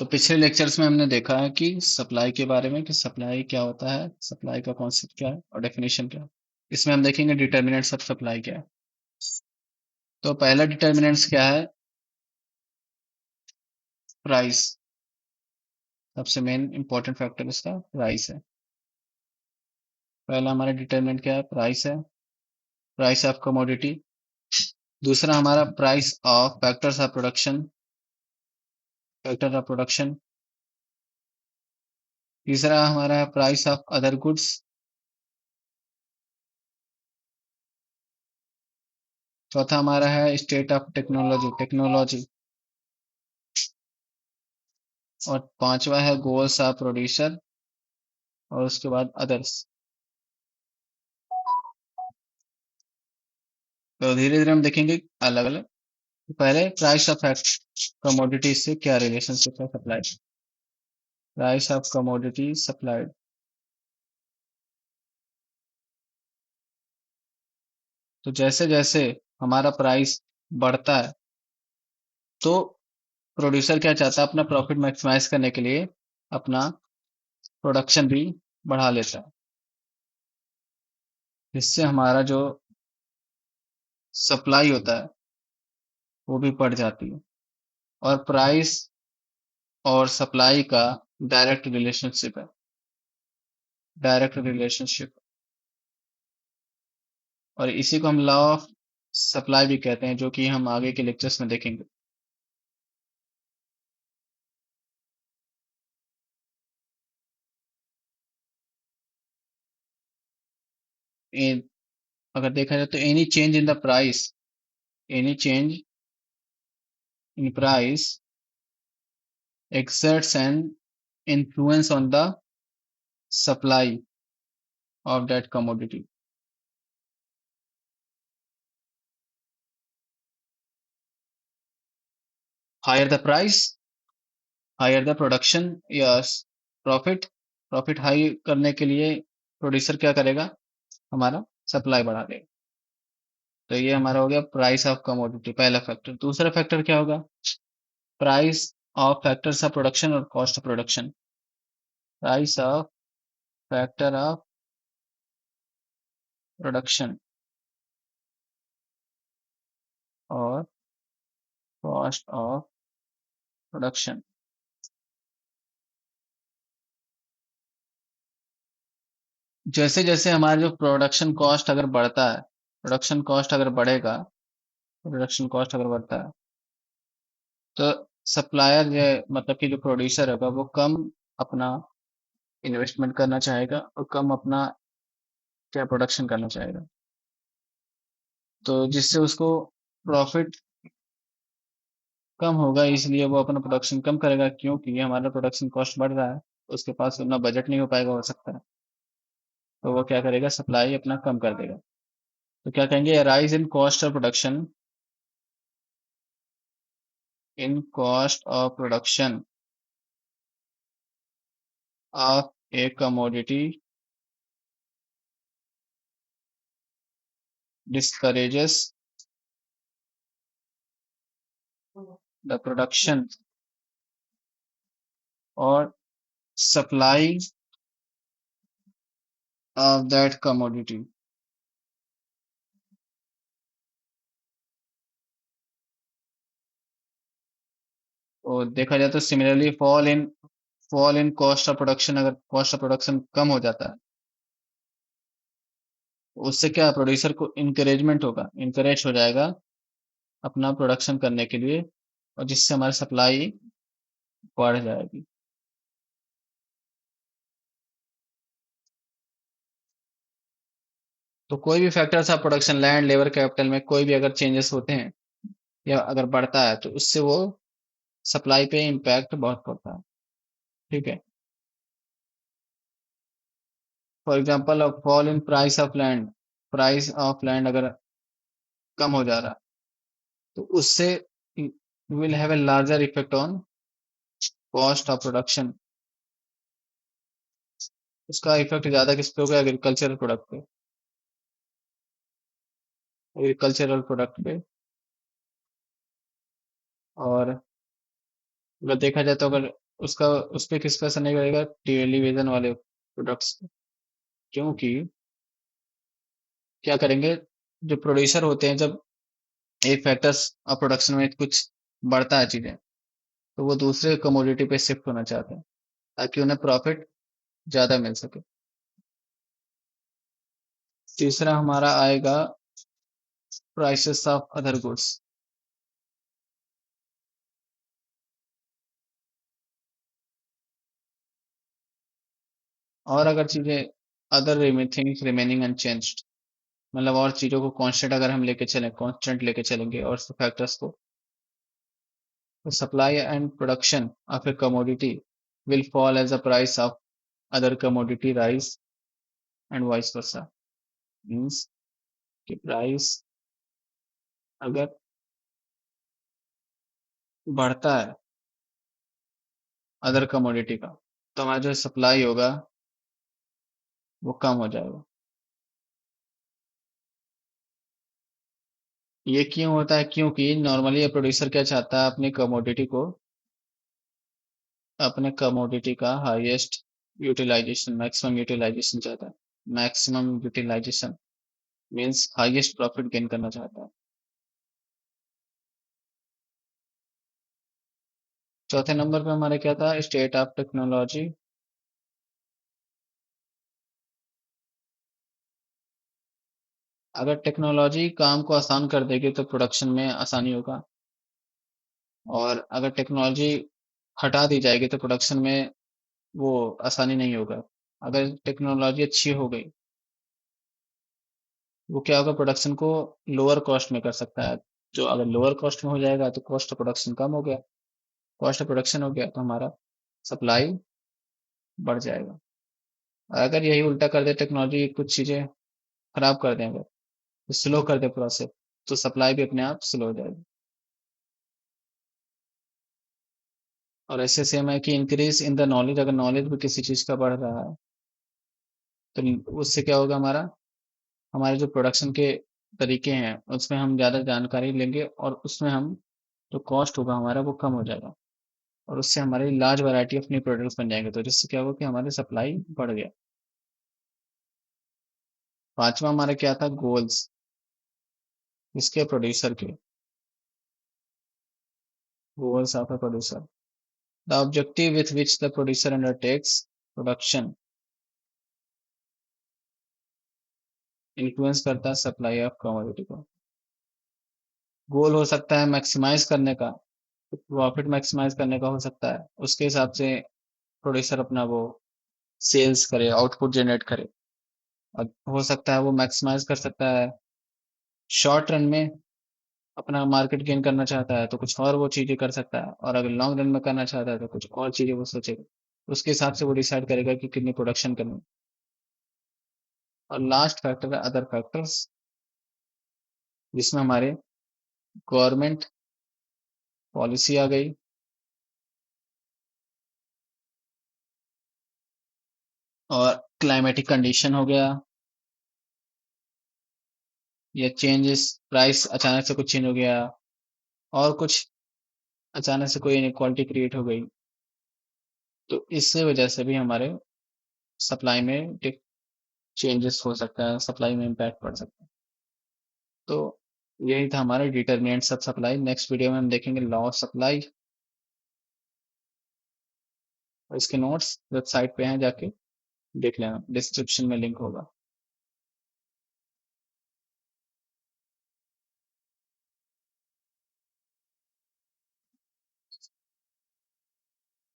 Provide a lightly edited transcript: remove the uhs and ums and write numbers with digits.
तो पिछले लेक्चर्स में हमने देखा है कि सप्लाई के बारे में कि सप्लाई क्या होता है, सप्लाई का कॉन्सेप्ट क्या है और डेफिनेशन क्या है। इसमें हम देखेंगे डिटर्मिनेंट्स ऑफ सप्लाई क्या है। तो पहला डिटर्मिनेंट्स क्या है? प्राइस। सबसे मेन इंपॉर्टेंट फैक्टर इसका प्राइस है। पहला हमारा डिटर्मिनेंट क्या है? प्राइस है, प्राइस ऑफ कमोडिटी। दूसरा हमारा price of factors of production, factor of production. तीसरा हमारा है प्राइस ऑफ अदर गुड्स। चौथा हमारा है स्टेट ऑफ टेक्नोलॉजी, टेक्नोलॉजी। और पांचवा है गोल्स ऑफ प्रोड्यूसर और उसके बाद अदर्स। तो धीरे धीरे हम देखेंगे अलग अलग। पहले प्राइस ऑफ कमोडिटी से क्या रिलेशनशिप है? Supply, price of commodity supplied. तो जैसे जैसे हमारा प्राइस बढ़ता है तो प्रोड्यूसर क्या चाहता है? अपना प्रॉफिट मैक्सिमाइज करने के लिए अपना प्रोडक्शन भी बढ़ा लेता है, जिससे हमारा जो सप्लाई होता है वो भी बढ़ जाती है। और प्राइस और सप्लाई का डायरेक्ट रिलेशनशिप है, डायरेक्ट रिलेशनशिप। और इसी को हम लॉ ऑफ सप्लाई भी कहते हैं, जो कि हम आगे के लेक्चर्स में देखेंगे। ए- अगर देखा जाए तो any change in the price, any change in price exerts an influence on the supply of that commodity. Higher the price, higher the production, yes, profit। Profit high करने के लिए प्रोड्यूसर क्या करेगा? हमारा सप्लाई बढ़ा देगा। तो ये हमारा हो गया प्राइस ऑफ कमोडिटी, पहला फैक्टर। दूसरा फैक्टर क्या होगा? Price of factors of production और cost of production. Price of factor of production और कॉस्ट ऑफ प्रोडक्शन। जैसे जैसे हमारा जो प्रोडक्शन कॉस्ट अगर बढ़ता है, प्रोडक्शन कॉस्ट अगर बढ़ेगा, प्रोडक्शन कॉस्ट अगर बढ़ता है तो सप्लायर जो मतलब कि जो प्रोड्यूसर होगा वो कम अपना इन्वेस्टमेंट करना चाहेगा और कम अपना क्या प्रोडक्शन करना चाहेगा। तो जिससे उसको प्रॉफिट कम होगा, इसलिए वो अपना प्रोडक्शन कम करेगा, क्योंकि हमारा प्रोडक्शन कॉस्ट बढ़ रहा है, उसके पास उतना बजट नहीं हो पाएगा, हो सकता है। तो वो क्या करेगा? सप्लाई अपना कम कर देगा। तो क्या कहेंगे? Rise in cost of production, in cost of production of a commodity discourages the production or supply of that commodity। और देखा जाए तो similarly fall in cost of production, अगर कॉस्ट ऑफ प्रोडक्शन कम हो जाता है तो उससे क्या प्रोड्यूसर को इंकरेजमेंट होगा, इंकरेज हो जाएगा अपना प्रोडक्शन करने के लिए, और जिससे हमारी सप्लाई बढ़ जाएगी। तो कोई भी factors of production, land, labour, capital में कोई भी अगर चेंजेस होते हैं या अगर बढ़ता है तो उससे वो सप्लाई पे इम्पैक्ट बहुत पड़ता है। ठीक है। For example fall in price of land, price of land अगर कम हो जा रहा है तो उससे will have a larger effect on cost of production. उसका इफेक्ट ज्यादा किस पे होगा? एग्रीकल्चरल प्रोडक्ट पे, एग्रीकल्चरल प्रोडक्ट पे। और अगर देखा जाए तो अगर उसका उस पे किसका असर नहीं करेगा, टेलीविजन वाले प्रोडक्ट्स, क्योंकि क्या करेंगे, जो प्रोड्यूसर होते हैं, जब एक फैक्टर्स ऑफ प्रोडक्शन में कुछ बढ़ता है चीजें, तो वो दूसरे कमोडिटी पे शिफ्ट होना चाहते हैं ताकि उन्हें प्रॉफिट ज्यादा मिल सके। तीसरा हमारा आएगा प्राइसेस ऑफ अदर गुड्स। और अगर चीजें अदर थिंग्स रिमेनिंग अनचेंज्ड, मतलब और चीजों को कांस्टेंट अगर हम लेके चलें, कांस्टेंट लेके चलेंगे और फैक्टर्स को, तो supply and production of A commodity will fall as the price of other commodity rise and vice versa। Means कि प्राइस अगर बढ़ता है अदर कमोडिटी का, तो हमारा जो सप्लाई होगा वो कम हो जाएगा। ये क्यों होता है, क्योंकि नॉर्मली प्रोड्यूसर क्या चाहता है, अपने कमोडिटी का हाईएस्ट यूटिलाइजेशन, मैक्सिमम यूटिलाइजेशन चाहता है। Maximum utilization means highest profit gain करना चाहता है। चौथे नंबर पे हमारा क्या था, स्टेट ऑफ टेक्नोलॉजी। अगर टेक्नोलॉजी काम को आसान कर देगी तो प्रोडक्शन में आसानी होगा, और अगर टेक्नोलॉजी हटा दी जाएगी तो प्रोडक्शन में वो आसानी नहीं होगा। अगर टेक्नोलॉजी अच्छी हो गई, वो क्या होगा, प्रोडक्शन को लोअर कॉस्ट में कर सकता है। जो अगर लोअर कॉस्ट में हो जाएगा तो कॉस्ट ऑफ प्रोडक्शन कम हो गया, कॉस्ट ऑफ प्रोडक्शन हो गया तो हमारा सप्लाई बढ़ जाएगा। और अगर यही उल्टा कर दे, टेक्नोलॉजी कुछ चीजें खराब कर दें, अगर स्लो कर दे प्रोसेस, तो सप्लाई भी अपने आप स्लो हो जाएगी। और ऐसे सेम है कि इंक्रीज इन द नॉलेज, अगर नॉलेज भी किसी चीज का बढ़ रहा है, तो उससे क्या होगा, हमारे जो प्रोडक्शन के तरीके हैं उसमें हम ज़्यादा जानकारी लेंगे, और उसमें हम जो कॉस्ट होगा हमारा वो कम हो जाएगा, और उससे हमारी large variety of new products बन जाएंगे, तो जिससे क्या होगा कि हमारी सप्लाई बढ़ गया। पांचवा हमारा क्या था, गोल्स, इसके प्रोड्यूसर के, goals of a producer, the objective with which the producer undertakes production influence करता है सप्लाई ऑफ कमोडिटी को। गोल हो सकता है मैक्सिमाइज करने का, प्रॉफिट मैक्सिमाइज करने का हो सकता है, उसके हिसाब से प्रोड्यूसर अपना वो सेल्स करे, आउटपुट जनरेट करे। और हो सकता है वो मैक्सिमाइज कर सकता है शॉर्ट रन में, अपना मार्केट गेन करना चाहता है तो कुछ और वो चीजें कर सकता है, और अगर लॉन्ग रन में करना चाहता है तो कुछ और चीजें वो सोचेगा, उसके हिसाब से वो डिसाइड करेगा कि कितनी प्रोडक्शन करनी। और लास्ट फैक्टर है अदर फैक्टर्स, जिसमें हमारे गवर्नमेंट पॉलिसी आ गई, और क्लाइमेटिक कंडीशन हो गया, या चेंजेस, प्राइस अचानक से कुछ चेंज हो गया, और कुछ अचानक से कोई इनक्वालिटी क्रिएट हो गई, तो इससे वजह से भी हमारे सप्लाई में चेंजेस हो सकता है, सप्लाई में इम्पैक्ट पड़ सकता है। तो यही था हमारा determinants of supply. Next video में हम देखेंगे लॉ ऑफ सप्लाई, और इसके नोट्स वेबसाइट पे हैं, जाके देख लेना, डिस्क्रिप्शन में लिंक होगा।